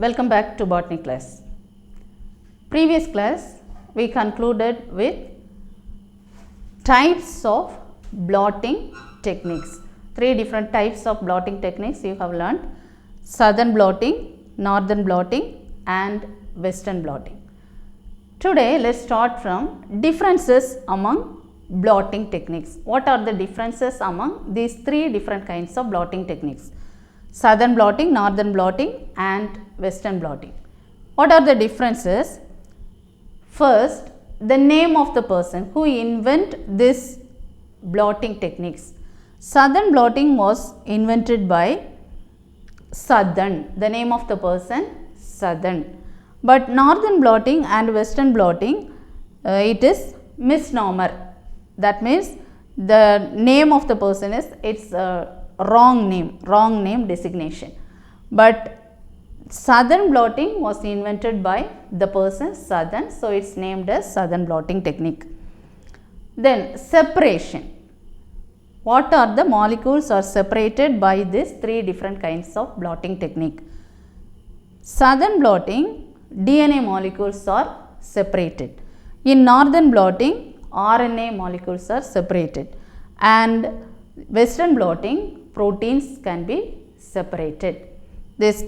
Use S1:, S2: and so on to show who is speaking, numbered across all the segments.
S1: Welcome back to botany class. Previous class we concluded with types of blotting techniques. 3 different types of blotting techniques you have learned: southern blotting, northern blotting and western blotting. Today let's start from differences among blotting techniques. What are the differences among these 3 different kinds of blotting techniques? Southern blotting, northern blotting and western blotting. What are the differences? First, the name of the person who invent this blotting techniques. Southern blotting was invented by Southern, the name of the person Southern. But northern blotting and western blotting, it is misnomer. That means the name of the person is, it's wrong name designation. But southern blotting was invented by the person Southern, so it's named as southern blotting technique. Then separation. What are the molecules are separated by these 3 different kinds of blotting technique? Southern blotting, DNA molecules are separated. In northern blotting, RNA molecules are separated. And western blotting, proteins can be separated. This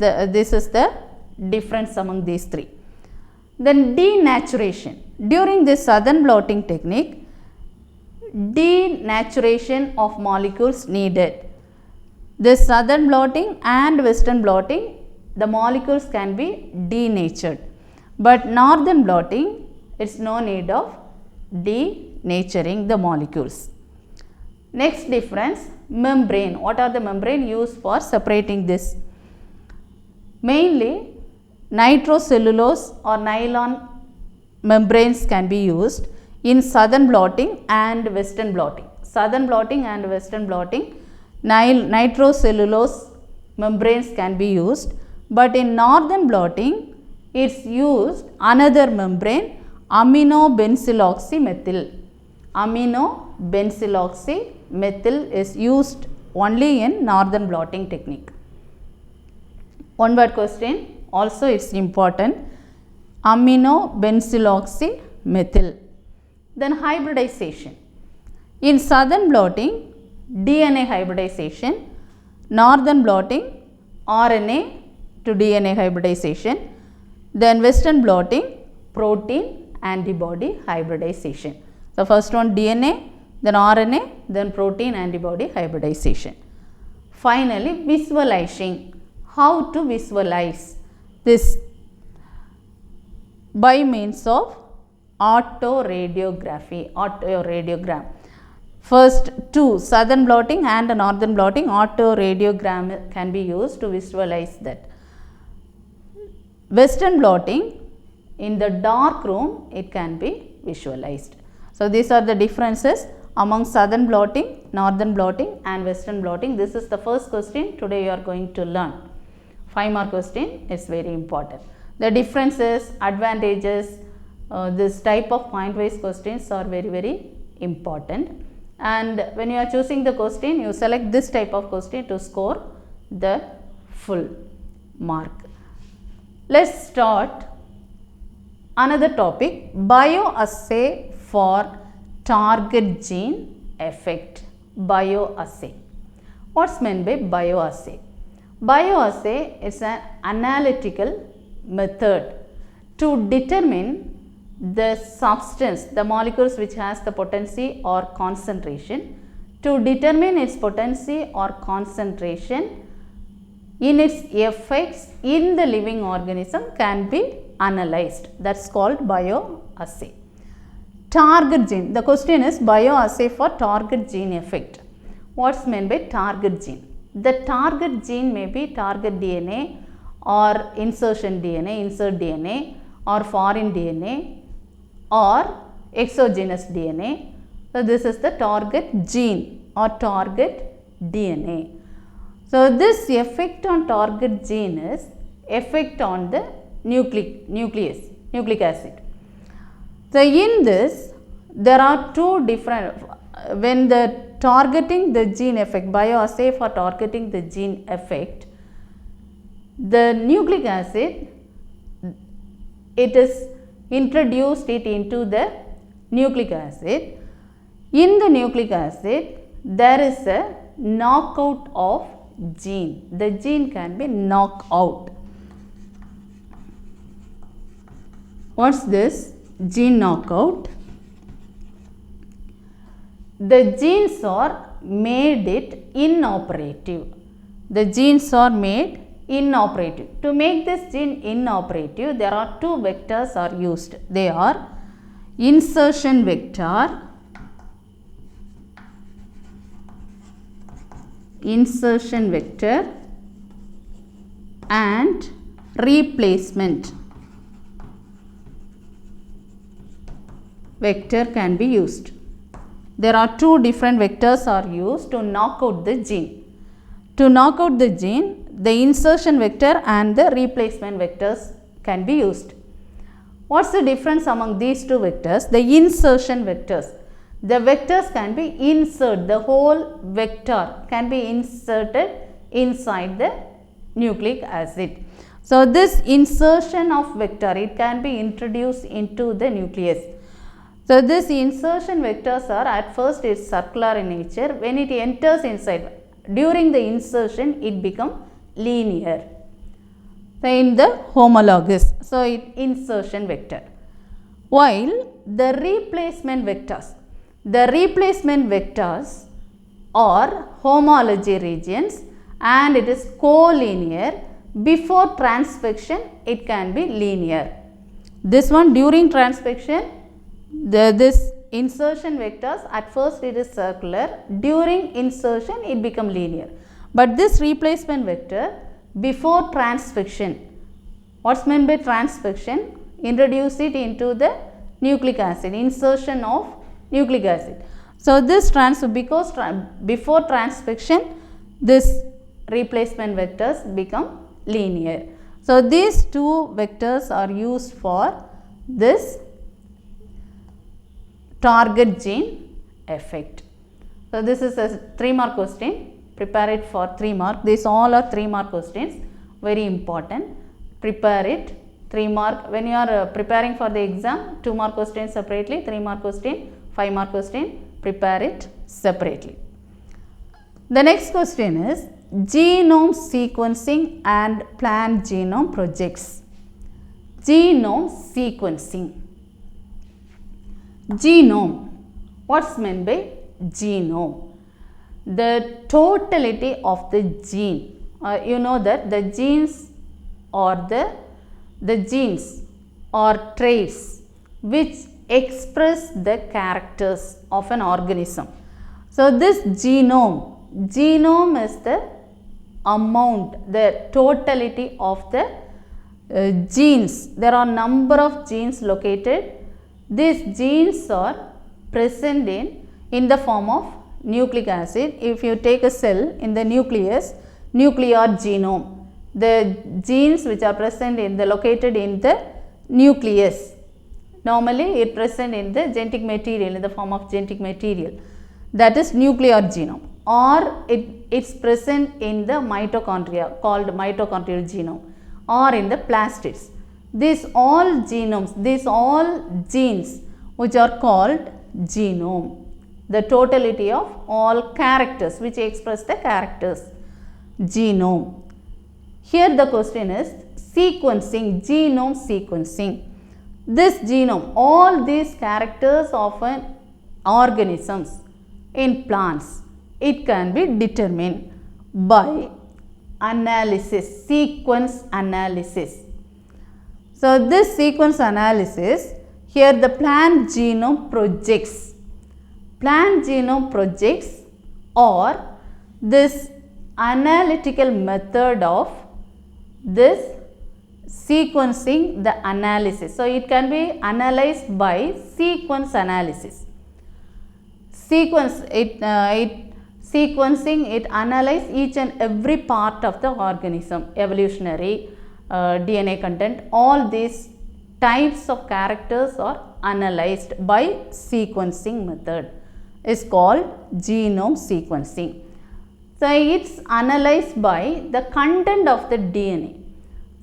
S1: is the difference among these 3. Then denaturation. During this southern blotting technique, denaturation of molecules needed. This southern blotting and western blotting, the molecules can be denatured. But northern blotting, it's no need of denaturing the molecules. Next difference, membrane. What are the membrane used for separating this? Mainly nitrocellulose or nylon membranes can be used in southern blotting and western blotting. Southern blotting and western blotting, nitrocellulose membranes can be used, but in northern blotting it's used another membrane, aminobenzyloxymethyl. Aminobenzyloxymethyl is used only in northern blotting technique. One word question, also it's important, aminobenzyloxymethyl. Then hybridization. In southern blotting, DNA hybridization, northern blotting, RNA to DNA hybridization, then western blotting, protein antibody hybridization. So first one DNA, then RNA, then protein antibody hybridization. Finally, visualizing. How to visualize this? By means of autoradiogram. First 2, southern blotting and northern blotting, autoradiogram can be used to visualize that. Western blotting, in the dark room it can be visualized. So these are the differences among southern blotting, northern blotting and western blotting. This is the first question today you are going to learn. 5 mark question is very important. The differences, advantages, this type of point wise questions are very important. And when you are choosing the question, you select this type of question to score the full mark. Let's start another topic, bioassay for target gene effect. Bioassay. What's meant by bioassay? Bioassay is an analytical method to determine the substance, the molecules which has the potency or concentration. To determine its potency or concentration in its effects in the living organism can be analyzed. That's called bioassay. Target gene. The question is bioassay for target gene effect. What's meant by target gene? The target gene may be target DNA or insertion DNA, insert DNA or foreign DNA or exogenous DNA. So this is the target gene or target DNA. So this effect on target gene is effect on the nucleic acid. So in this there are 2 different, when the targeting the gene effect, bioassay for targeting the gene effect, the nucleic acid, it is introduced it into the nucleic acid. In the nucleic acid, there is a knockout of gene. The gene can be knocked out. What's this? Gene knockout. The genes are made it inoperative. The genes are made inoperative. To make this gene inoperative, there are two vectors are used. They are insertion vector, and replacement vector can be used. There are two different vectors are used to knock out the gene. To knock out the gene, the insertion vector and the replacement vectors can be used. What's the difference among these two vectors? The insertion vectors. The vectors can be inserted, the whole vector can be inserted inside the nucleic acid. So, this insertion of vector, it can be introduced into the nucleus. So, this insertion vectors are at first is circular in nature. When it enters inside, during the insertion, it becomes linear. So, in the homologous, so it insertion vector. While the replacement vectors are homology regions and it is collinear. Before transfection, it can be linear. This one during transfection, this insertion vectors at first it is circular, during insertion it become linear. But this replacement vector before transfection, what's meant by transfection? Introduce it into the nucleic acid, insertion of nucleic acid. So, this before transfection, this replacement vectors become linear. So, these two vectors are used for this target gene effect. So, this is a 3-mark question. Prepare it for 3 mark. These all are 3-mark questions. Very important. Prepare it 3 mark. When you are preparing for the exam, 2-mark question separately, 3-mark question, 5-mark question. Prepare it separately. The next question is genome sequencing and plant genome projects. Genome sequencing. Genome. What's meant by genome? The totality of the gene. You know that the genes or the genes or traits which express the characters of an organism. So, this genome is the amount, the totality of the genes. There are number of genes located. These genes are present in the form of nucleic acid. If you take a cell in the nucleus, nuclear genome, the genes which are present located in the nucleus, normally it present in the genetic material, in the form of genetic material, that is nuclear genome, or it's present in the mitochondria called mitochondrial genome, or in the plastids. These all genomes, these all genes which are called genome, the totality of all characters which express the characters, genome. Here the question is sequencing, genome sequencing. This genome, all these characters of an organisms in plants, it can be determined by analysis, sequence analysis. So, this sequence analysis, here the plant genome projects. Plant genome projects or this analytical method of this sequencing the analysis. So, it can be analyzed by sequence analysis. Sequencing, it analyze each and every part of the organism, evolutionary, DNA content, all these types of characters are analyzed by sequencing method, is called genome sequencing. So, it's analyzed by the content of the DNA.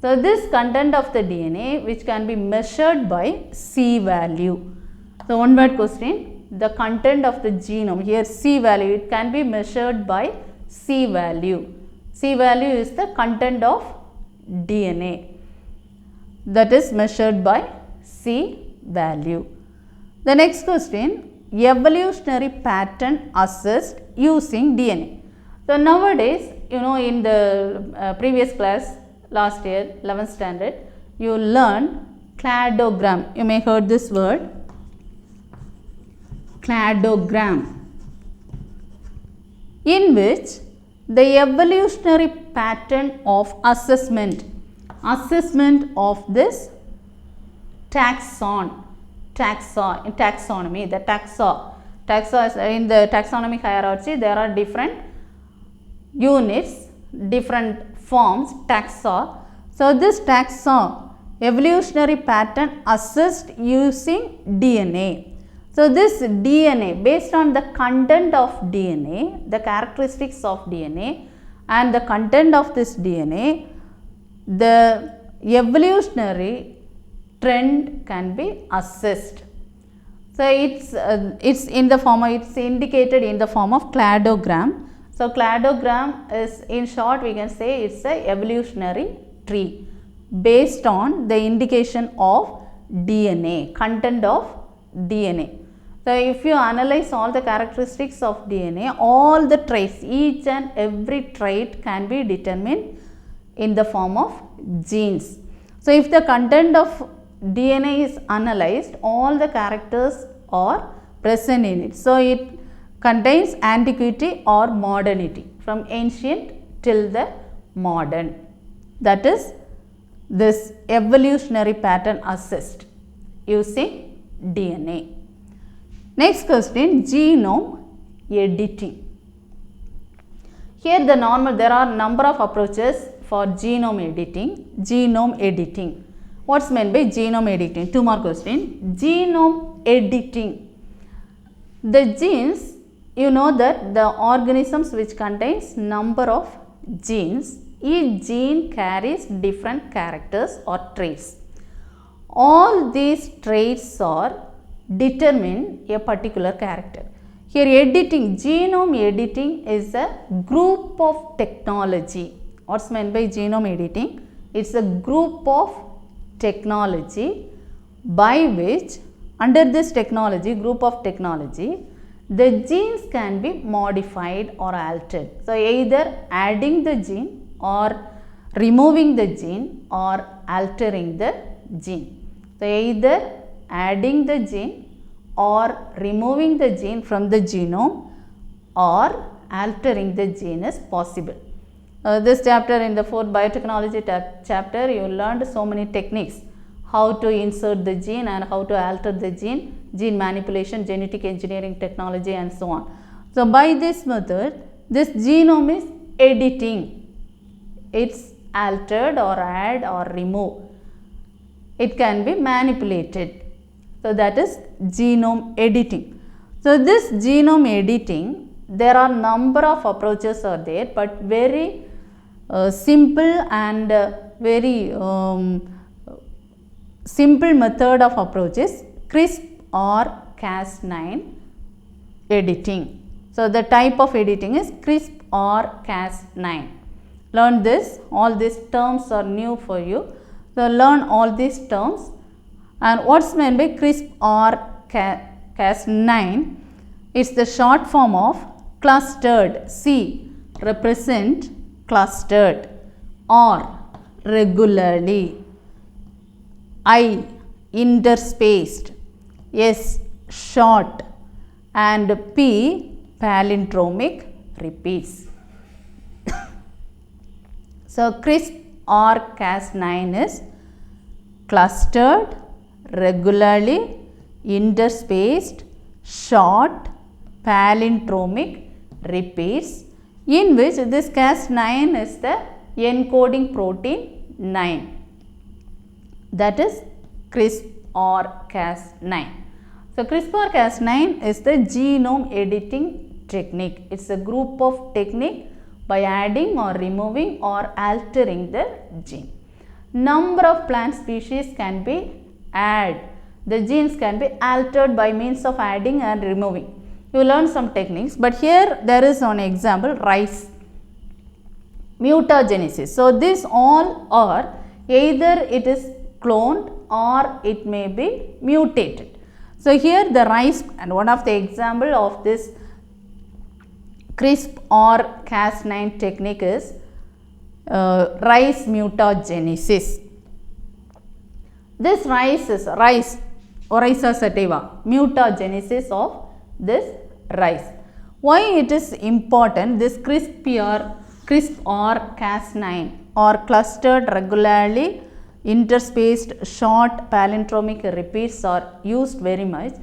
S1: So this content of the DNA which can be measured by C value. So one word question, the content of the genome, here C value, it can be measured by C value. C value is the content of DNA that is measured by C value. The next question, evolutionary pattern assessed using DNA. So nowadays, in the previous class, last year, 11th standard, you learned cladogram. You may heard this word, cladogram, in which the evolutionary pattern of assessment of this taxonomy, the taxa is in the taxonomic hierarchy. There are different units, different forms, taxa. So this taxa, evolutionary pattern assessed using DNA. So this DNA, based on the content of DNA, the characteristics of DNA and the content of this DNA, the evolutionary trend can be assessed. So it's indicated in the form of cladogram. So cladogram is, in short, we can say it's a evolutionary tree based on the indication of DNA, content of DNA. So if you analyze all the characteristics of DNA, all the traits, each and every trait can be determined in the form of genes. So if the content of DNA is analyzed, all the characters are present in it. So it contains antiquity or modernity, from ancient till the modern. That is this evolutionary pattern assessed using DNA. Next question, genome editing. Here there are number of approaches for genome editing. What's meant by genome editing? Two more questions. Genome editing. The genes, you know that the organisms which contains number of genes, each gene carries different characters or traits. All these traits are determine a particular character. Here editing, genome editing is a group of technology. What's meant by genome editing? It's a group of technology by which, under this technology, group of technology, the genes can be modified or altered. So either adding the gene or removing the gene or altering the gene. So either adding the gene or removing the gene from the genome or altering the gene is possible. This chapter, in the 4th biotechnology chapter, you learned so many techniques, how to insert the gene and how to alter the gene, gene manipulation, genetic engineering technology and so on. So by this method, this genome is editing. It's altered or add or remove. It can be manipulated. So that is genome editing. So this genome editing, there are number of approaches are there, but very simple and very simple method of approach is CRISP or Cas9 editing. So the type of editing is CRISP or Cas9. Learn this. All these terms are new for you. So learn all these terms. And what's meant by CRISP or Cas9? It's the short form of clustered. C represent clustered, or regularly, I interspaced, S short, and P palindromic repeats. So CRISP or Cas9 is clustered, regularly, interspaced, short, palindromic repeats, in which this Cas9 is the encoding protein 9. That is CRISP or Cas9. So CRISP or Cas9 is the genome editing technique. It's a group of technique by adding or removing or altering the gene. number of plant species can be added. The genes can be altered by means of adding and removing. You learn some techniques, but here there is an example, rice. Mutagenesis. So, this all are either it is cloned or it may be mutated. So, here the rice, and one of the example of this CRISP or Cas9 technique is rice mutagenesis. This rice is rice, Oryza sativa, mutagenesis of this rice. Why it is important? This CRISP or Cas9 or clustered regularly interspaced short palindromic repeats are used very much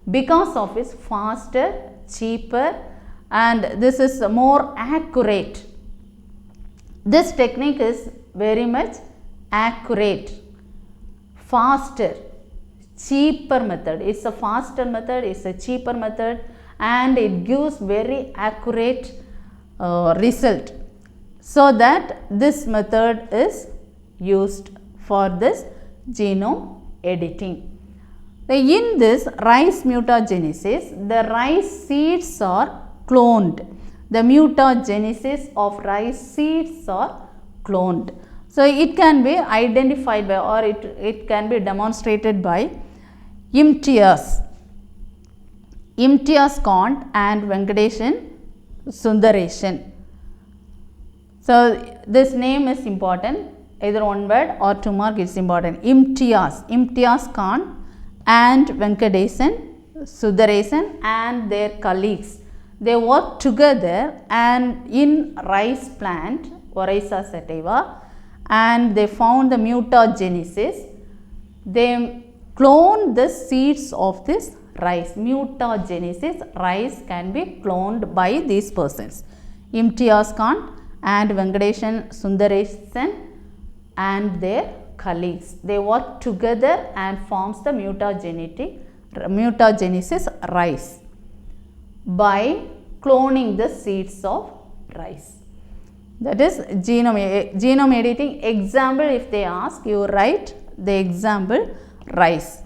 S1: because of its faster, cheaper, and this is more accurate. This technique is very much accurate, faster, cheaper method. It's a faster method, it's a cheaper method, and it gives very accurate result. So that this method is used for this genome editing. In this rice mutagenesis, the rice seeds are cloned. The mutagenesis of rice seeds are cloned. So, it can be identified by, or it can be demonstrated by Imtiaz Kant and Venkatesan Sundaresan. So, this name is important, either one word or 2 mark is important. Imtiaz Kant and Venkatesan Sundaresan and their colleagues, they worked together and in rice plant Oryza sativa, and they found the mutagenesis. They cloned the seeds of this rice. Mutagenesis, rice can be cloned by these persons, Imtiaz Kant and Venkatesan Sundaresan and their colleagues. They work together and forms the mutagenesis rice by cloning the seeds of rice. That is genome editing. Example, if they ask, you write the example rice.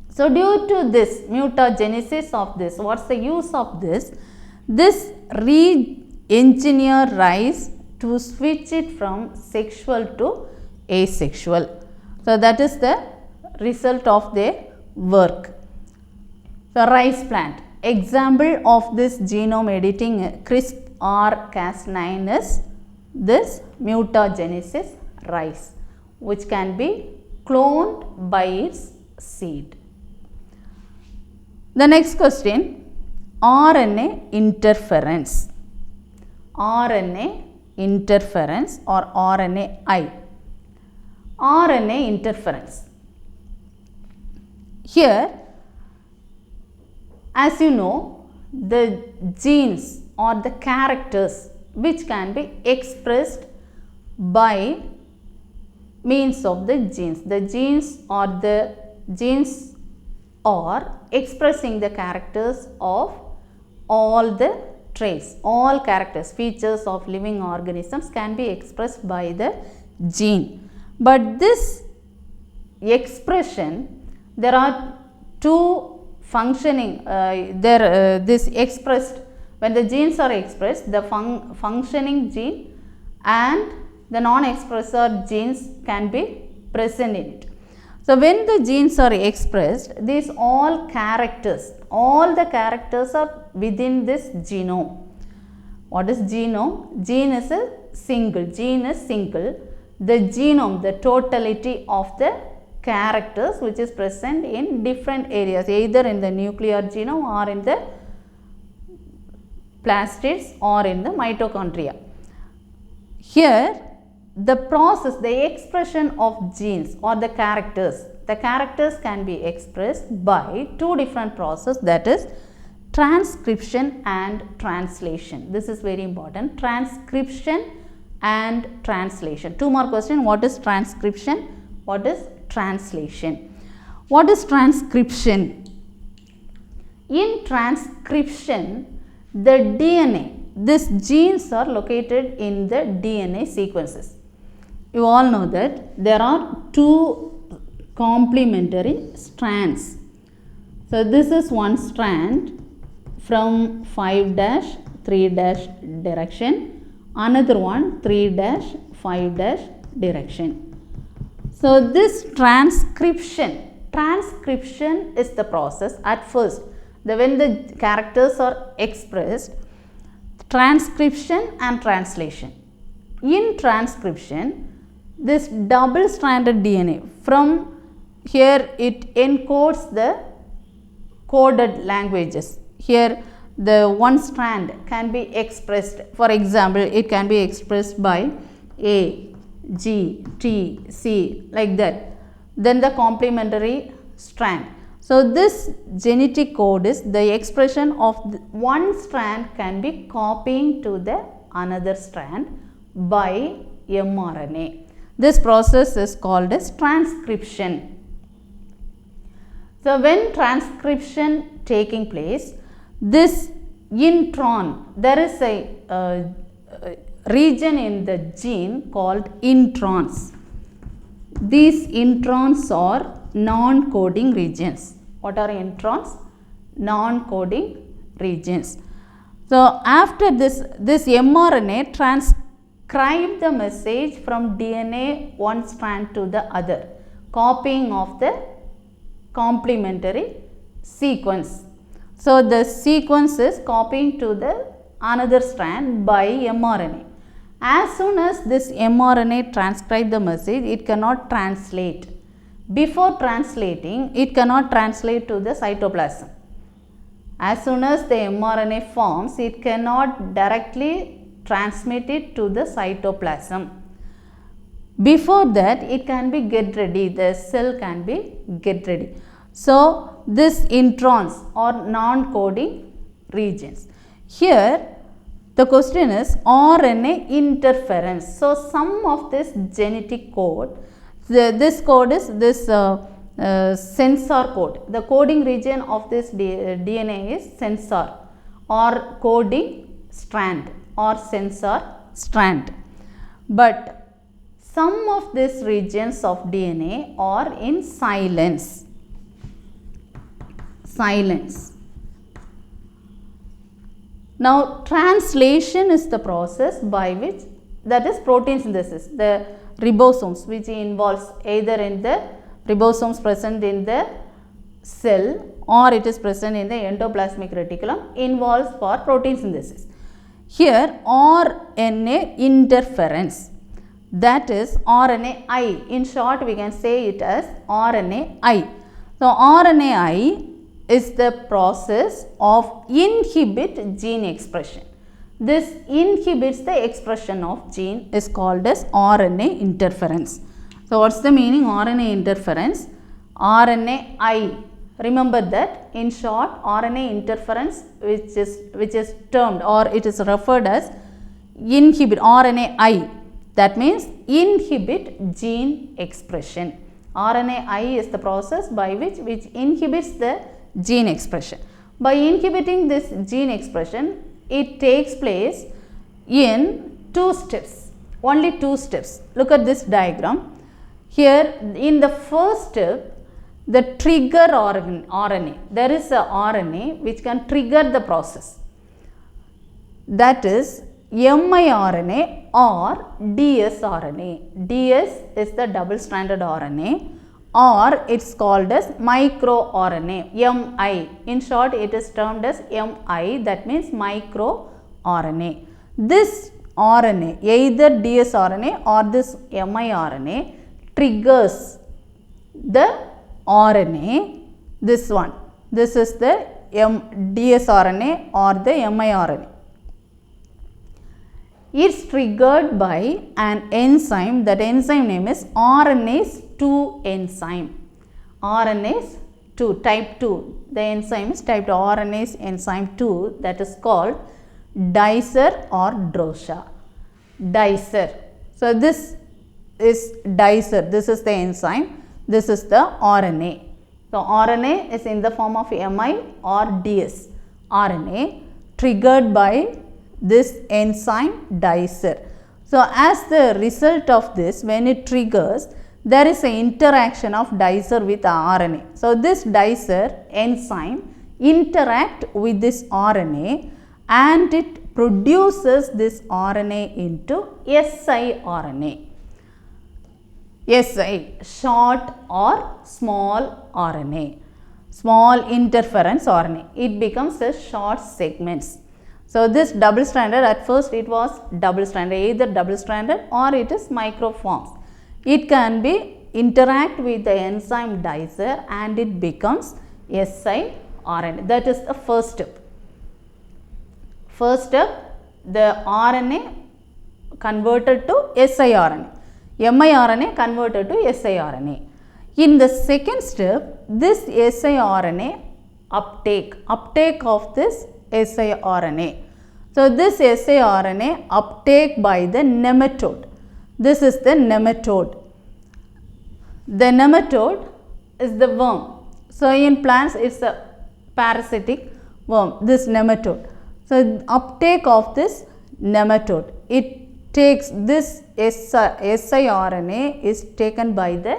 S1: So, due to this mutagenesis of this, what is the use of this? This re-engineer rice to switch it from sexual to asexual. So, that is the result of their work. The rice plant. Example of this genome editing CRISP or Cas9 is this mutagenesis rice, which can be cloned by its seed. The next question, RNA interference. RNA interference or RNAi. RNA interference. Here, as you know, the genes or the characters which can be expressed by means of the genes. The genes are expressing the characters of all the traits, all characters, features of living organisms can be expressed by the gene. But this expression, there are two functioning, this expressed, when the genes are expressed, the functioning gene and the non-expressor genes can be present in it. So, when the genes are expressed, these all the characters are within this genome. What is genome? Gene is single. The genome, the totality of the characters which is present in different areas, either in the nuclear genome or in the plastids or in the mitochondria. Here, the process, the expression of genes or the characters can be expressed by two different processes, that is transcription and translation. This is very important, transcription and translation. 2 more question, what is transcription? What is translation? What is transcription? In transcription, the DNA, these genes are located in the DNA sequences. you all know that there are two complementary strands. So this is one strand from 5 dash 3 dash direction, another one 3 dash 5 dash direction. So this transcription is the process at first. When the characters are expressed, transcription and translation. In transcription, this double stranded DNA, from here it encodes the coded languages. Here the one strand can be expressed, for example, it can be expressed by A, G, T, C, like that. Then the complementary strand. So this genetic code is the expression of one strand can be copying to the another strand by mRNA. This process is called as transcription. So when transcription taking place, this intron, there is a region in the gene called introns. These introns are non-coding regions. What are introns? Non-coding regions. So after this mRNA transcribe the message from DNA one strand to the other, copying of the complementary sequence. So the sequence is copying to the another strand by mRNA. As soon as this mRNA transcribe the message, it cannot translate. Before translating, it cannot translate to the cytoplasm. As soon as the mRNA forms, it cannot directly transmit it to the cytoplasm. Before that, it can be get ready, the cell can be get ready. So this introns are non-coding regions. Here the question is RNA interference. So some of this genetic code, this code is this sensor code. The coding region of this DNA is sensor or coding strand or sensor strand. But some of these regions of DNA are in silence. Now translation is the process by which, that is protein synthesis, the ribosomes, which involves either in the ribosomes present in the cell or it is present in the endoplasmic reticulum, involves for protein synthesis. Here RNA interference, that is RNAi. In short, we can say it as RNAi. So RNAi is the process of inhibit gene expression. This inhibits the expression of gene is called as RNA interference. So what's the meaning RNA interference? RNAi. Remember that in short, RNA interference, which is termed or it is referred as inhibit, RNAi, that means inhibit gene expression. RNAi is the process by which inhibits the gene expression. By inhibiting this gene expression, it takes place in two steps, only two steps. Look at this diagram. Here in the first step, the trigger RNA, there is a RNA which can trigger the process, that is miRNA or dsRNA. DS is the double stranded RNA, or it's called as microRNA, mi. In short, it is termed as mi, that means microRNA. This RNA, either dsRNA or this miRNA, triggers the RNA, this one. This is the dsRNA or the miRNA. It's triggered by an enzyme. That enzyme name is RNase 2 enzyme. RNase 2, type 2. The enzyme is type 2, RNase enzyme 2, that is called dicer or drosha. Dicer. So this is dicer. This is the enzyme. This is the RNA. So RNA is in the form of mi or ds. RNA triggered by this enzyme dicer. So, as the result of this, when it triggers, there is an interaction of dicer with RNA. So, this dicer enzyme interact with this RNA and it produces this RNA into siRNA. Si, short or small RNA, small interference RNA. It becomes a short segments. So, this double stranded, at first it was double stranded, either double stranded or it is microforms. It can be interact with the enzyme dicer and it becomes siRNA. That is the first step. First step, the RNA converted to siRNA. miRNA converted to siRNA. In the second step, this siRNA uptake of this siRNA. So, this siRNA uptake by the nematode. This is the nematode. The nematode is the worm. So, in plants it is a parasitic worm, this nematode. So, uptake of this nematode, it takes this siRNA is taken by the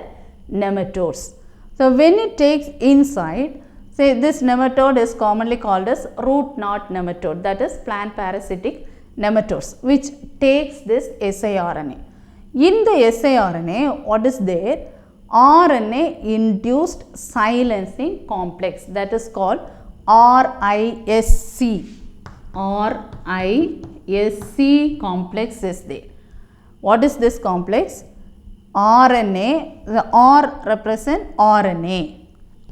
S1: nematodes. So, when it takes inside, say this nematode is commonly called as root knot nematode, that is plant parasitic nematodes, which takes this siRNA. In the siRNA, what is there? RNA induced silencing complex, that is called RISC. RISC complex is there. What is this complex? RNA, the R represent RNA,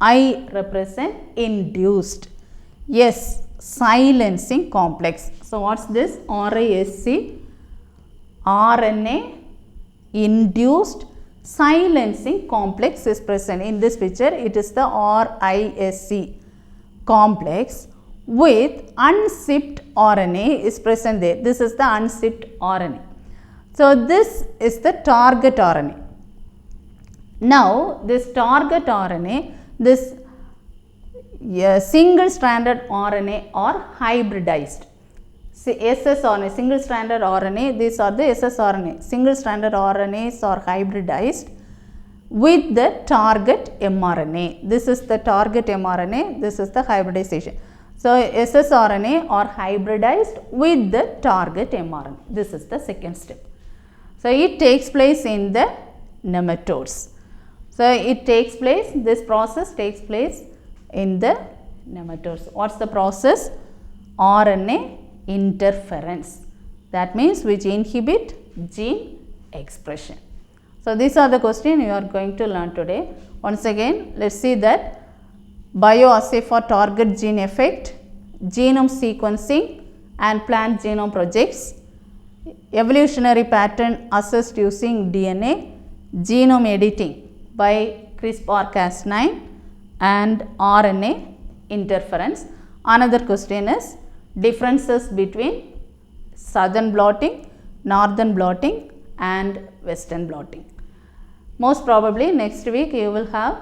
S1: I represent induced, S silencing complex. So, what is this? RISC, RNA induced silencing complex is present. In this picture, it is the RISC complex with unshipped RNA is present there. This is the unshipped RNA. So, this is the target RNA. Now, this target RNA, this single stranded RNA or hybridized. See, ssRNA, single stranded RNA, these are the ssRNA. Single stranded RNAs are hybridized with the target mRNA. This is the target mRNA, this is the hybridization. So, ssRNA are hybridized with the target mRNA. This is the second step. So, it takes place in the nematodes. So, it takes place, this process takes place in the nematodes. What is the process? RNA interference. That means which inhibit gene expression. So, these are the questions you are going to learn today. Once again, let us see that bioassay for target gene effect, genome sequencing and plant genome projects, evolutionary pattern assessed using DNA, genome editing by CRISPR-Cas9 and RNA interference. Another question is differences between southern blotting, northern blotting and western blotting. Most probably next week you will have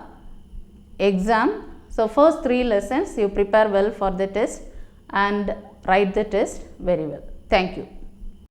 S1: exam. So, first 3 lessons you prepare well for the test and write the test very well. Thank you.